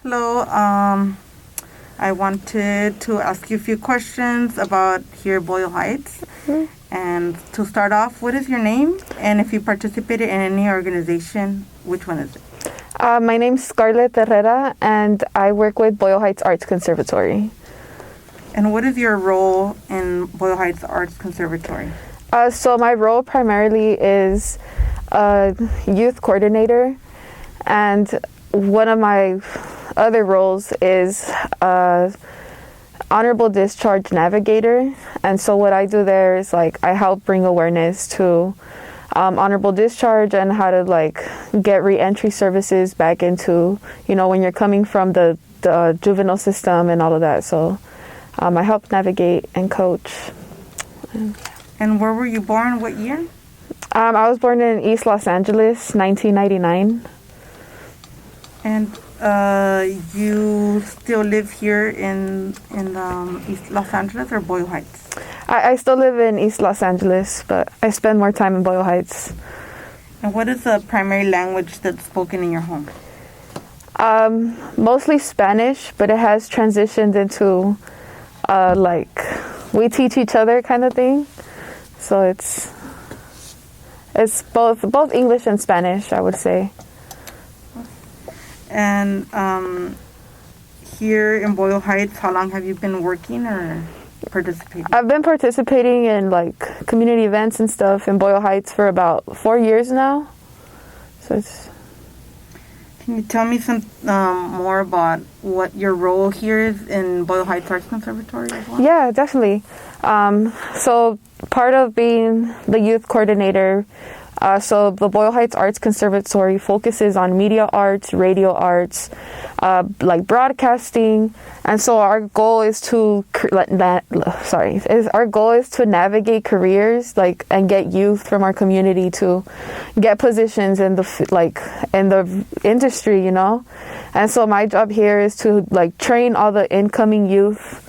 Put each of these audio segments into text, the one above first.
Hello. I wanted to ask you a few questions about here Boyle Heights. Mm-hmm. And to start off, what is your name? And if you participated in any organization, which one is it? My name's Skarleth Herrera, and I work with Boyle Heights Arts Conservatory. And what is your role in Boyle Heights Arts Conservatory? So my role primarily is a youth coordinator, and one of my other roles is honorable discharge navigator. And so what I do there is I help bring awareness to honorable discharge and how to get re-entry services back into, when you're coming from the juvenile system and all of that. So I help navigate and coach. And where were you born? What year? I was born in East Los Angeles, 1999. And you still live here in East Los Angeles or Boyle Heights? I still live in East Los Angeles, but I spend more time in Boyle Heights. And what is the primary language that's spoken in your home? Mostly Spanish, but it has transitioned into we teach each other kind of thing. So it's both English and Spanish, I would say. And here in Boyle Heights, how long have you been working or participating? I've been participating in community events and stuff in Boyle Heights for about 4 years now. So it's. Can you tell me some more about what your role here is in Boyle Heights Arts Conservatory as well? Yeah, definitely. So part of being the youth coordinator, so the Boyle Heights Arts Conservatory focuses on media arts, radio arts, broadcasting, and so our goal is to navigate careers and get youth from our community to get positions in the industry, And so my job here is to train all the incoming youth.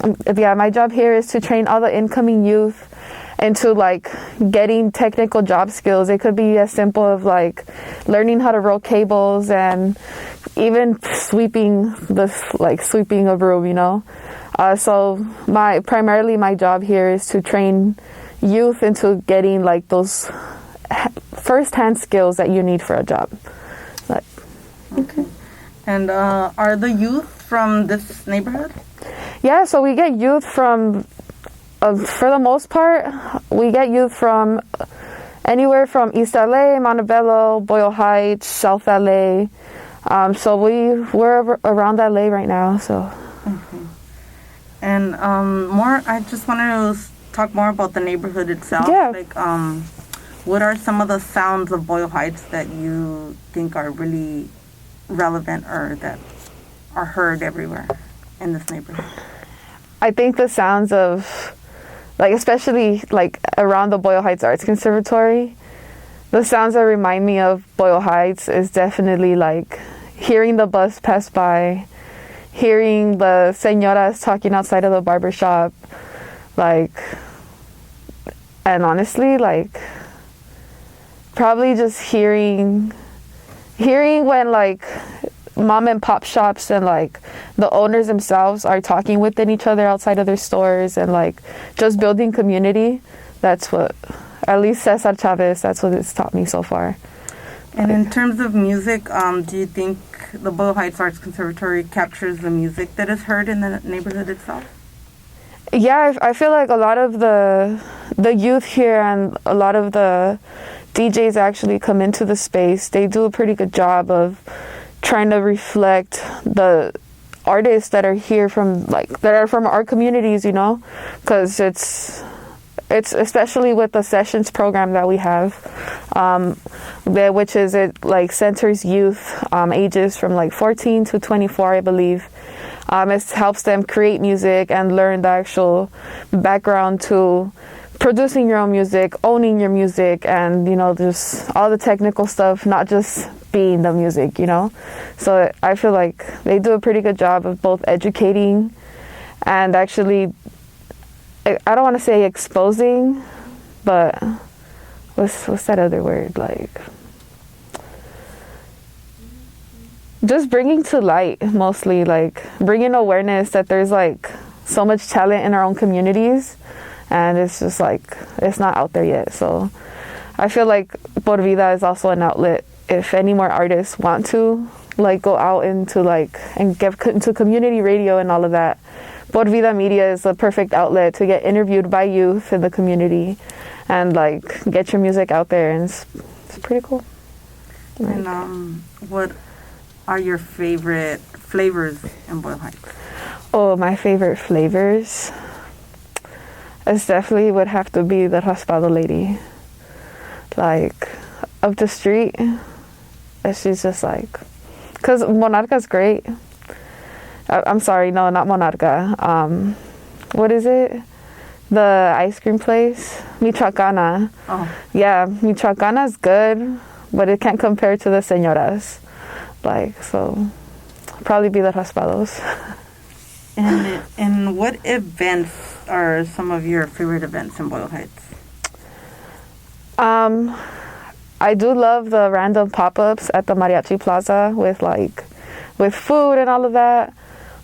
My job here is to train all the incoming youth into getting technical job skills. It could be as simple of learning how to roll cables and even sweeping a room, So my job here is to train youth into getting those first-hand skills that you need for a job. Okay. And are the youth from this neighborhood? Yeah, so we get youth from for the most part, we get youth from anywhere from East LA, Montebello, Boyle Heights, South LA. So we're around LA right now. So. Okay. And I just wanted to talk more about the neighborhood itself. Yeah. What are some of the sounds of Boyle Heights that you think are really relevant or that are heard everywhere in this neighborhood? I think the sounds of especially around the Boyle Heights Arts Conservatory, the sounds that remind me of Boyle Heights is definitely hearing the bus pass by, hearing the señoras talking outside of the barber shop, and honestly, probably just hearing when mom and pop shops and the owners themselves are talking within each other outside of their stores and just building community. That's what, at least Cesar Chavez, that's what it's taught me so far. And in terms of music, do you think the Boyle Heights Arts Conservatory captures the music that is heard in the neighborhood itself? Yeah, I feel a lot of the youth here and a lot of the DJs actually come into the space. They do a pretty good job of trying to reflect the artists that are here from that are from our communities, because it's especially with the sessions program that we have, which is centers youth ages from 14 to 24, I believe. It helps them create music and learn the actual background to producing your own music, owning your music, and just all the technical stuff, not just being the music, So I feel they do a pretty good job of both educating and actually, I don't want to say exposing, but what's that other word? just bringing to light, mostly, like bringing awareness that there's like so much talent in our own communities, and it's just like it's not out there yet. So I feel like Por Vida is also an outlet if any more artists want to like go out into like and get into community radio and all of that. Por Vida Media is the perfect outlet to get interviewed by youth in the community and like get your music out there, and it's pretty cool. And what are your favorite flavors in Boyle Heights? Oh, my favorite flavors? It definitely would have to be the raspado lady. Like, up the street, she's just like, because Monarca's great. I'm sorry, no, not Monarca. What is it? The ice cream place? Michoacana. Oh. Yeah, Michoacana's good, but it can't compare to the señoras. Like, so, probably be the raspados. And what events are some of your favorite events in Boyle Heights? I do love the random pop-ups at the Mariachi Plaza with food and all of that.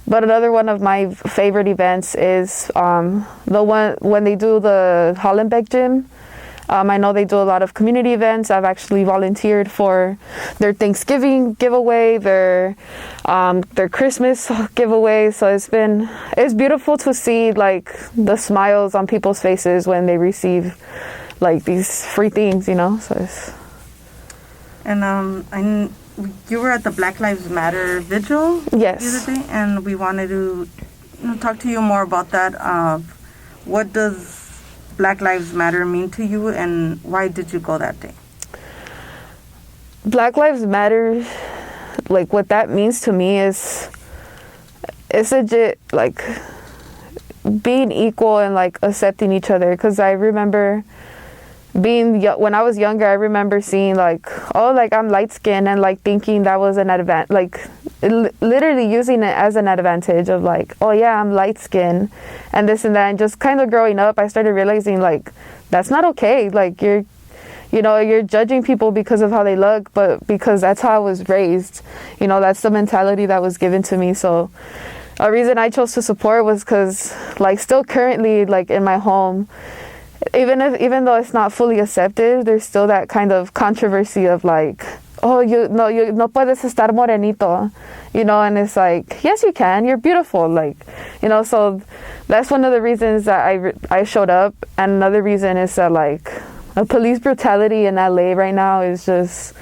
But another one of my favorite events is the one when they do the Hollenbeck Gym. I know they do a lot of community events. I've actually volunteered for their Thanksgiving giveaway, their Christmas giveaway. So it's beautiful to see like the smiles on people's faces when they receive like these free things, you know. So it's... And you were at the Black Lives Matter vigil Yes. the other day, and we wanted to talk to you more about that. What does Black Lives Matter mean to you, and why did you go that day? Black Lives Matter, like what that means to me is it's legit like being equal and like accepting each other. Because I remember when I was younger, I remember seeing like, oh, like I'm light skinned, and like thinking that was an advantage, like literally using it as an advantage of like, oh yeah, I'm light skinned and this and that. And just kind of growing up, I started realizing like that's not okay. Like you're judging people because of how they look, but because that's how I was raised. You know, that's the mentality that was given to me. So a reason I chose to support was because like still currently like in my home, even though it's not fully accepted, there's still that kind of controversy of like, oh, you no puedes estar morenito, you know, and it's like, yes, you can, you're beautiful, like, you know. So that's one of the reasons that I showed up. And another reason is that like the police brutality in LA right now is just,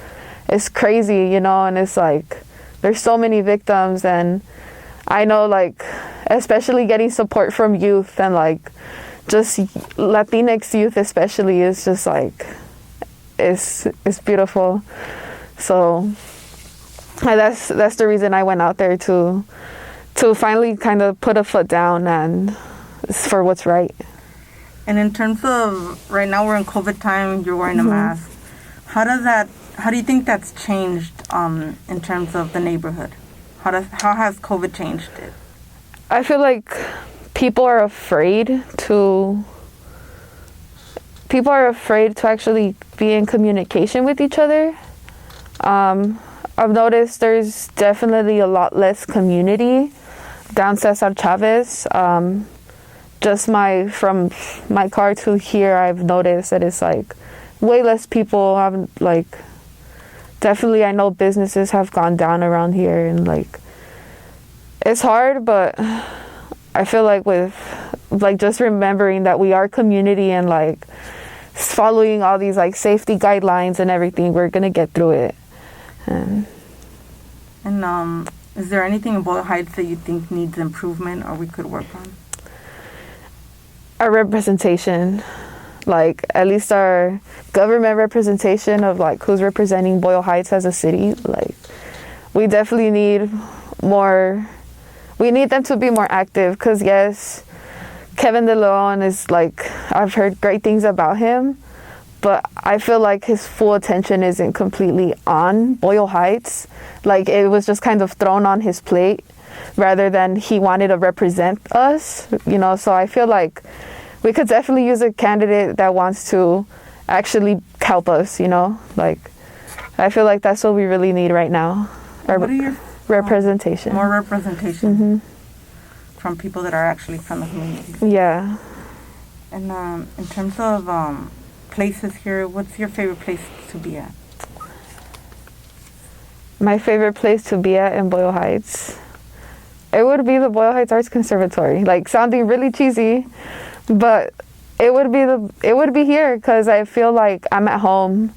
it's crazy, you know, and it's like there's so many victims. And I know like especially getting support from youth and like just Latinx youth especially is just like it's beautiful. So that's the reason I went out there to finally kind of put a foot down and for what's right. And in terms of right now we're in COVID time, you're wearing a mask. How do you think that's changed in terms of the neighborhood? How has COVID changed it? I feel like people are afraid to actually be in communication with each other. I've noticed there's definitely a lot less community down Cesar Chavez. Just from my car to here, I've noticed that it's like way less people. Definitely I know businesses have gone down around here, and like it's hard, but I feel like with like just remembering that we are community and like following all these like safety guidelines and everything, we're gonna get through it. And is there anything in Boyle Heights that you think needs improvement or we could work on? Our representation, like at least our government representation of like who's representing Boyle Heights as a city. Like we definitely need more. We need them to be more active, because yes, Kevin De Leon is like, I've heard great things about him, but I feel like his full attention isn't completely on Boyle Heights. Like it was just kind of thrown on his plate rather than he wanted to represent us, you know. So I feel like we could definitely use a candidate that wants to actually help us, you know. Like I feel like that's what we really need right now. or What are your representation. more representation from people that are actually from the community? Yeah. And in terms of places here, what's your favorite place to be at? My favorite place to be at in Boyle Heights, it would be the Boyle Heights Arts Conservatory. Like, sounding really cheesy, but it would be here because I feel like I'm at home.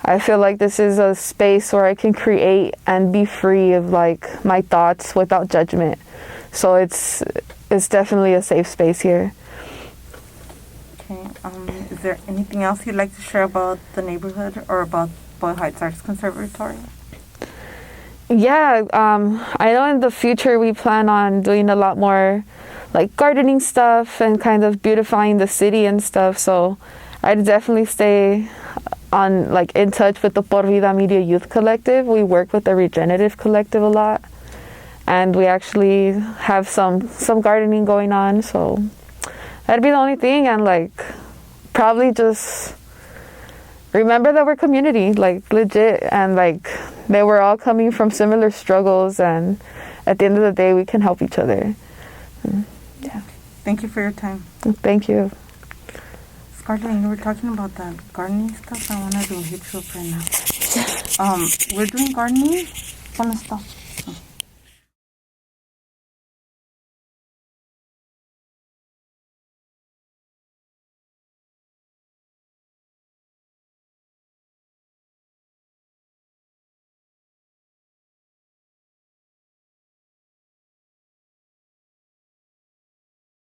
I feel like this is a space where I can create and be free of like my thoughts without judgment. So it's definitely a safe space here. Okay. Is there anything else you'd like to share about the neighborhood or about Boyle Heights Arts Conservatory? Yeah, I know in the future we plan on doing a lot more like gardening stuff and kind of beautifying the city and stuff. So I'd definitely stay on like in touch with the Por Vida Media Youth Collective. We work with the Regenerative Collective a lot, and we actually have some gardening going on. So that'd be the only thing, and like probably just remember that we're community, like legit, and like that we're all coming from similar struggles, and at the end of the day we can help each other. Yeah. Thank you for your time. Thank you. Skarleth, you were talking about that gardening stuff. I want to hit you up right now. We're doing gardening. ¿Dónde está?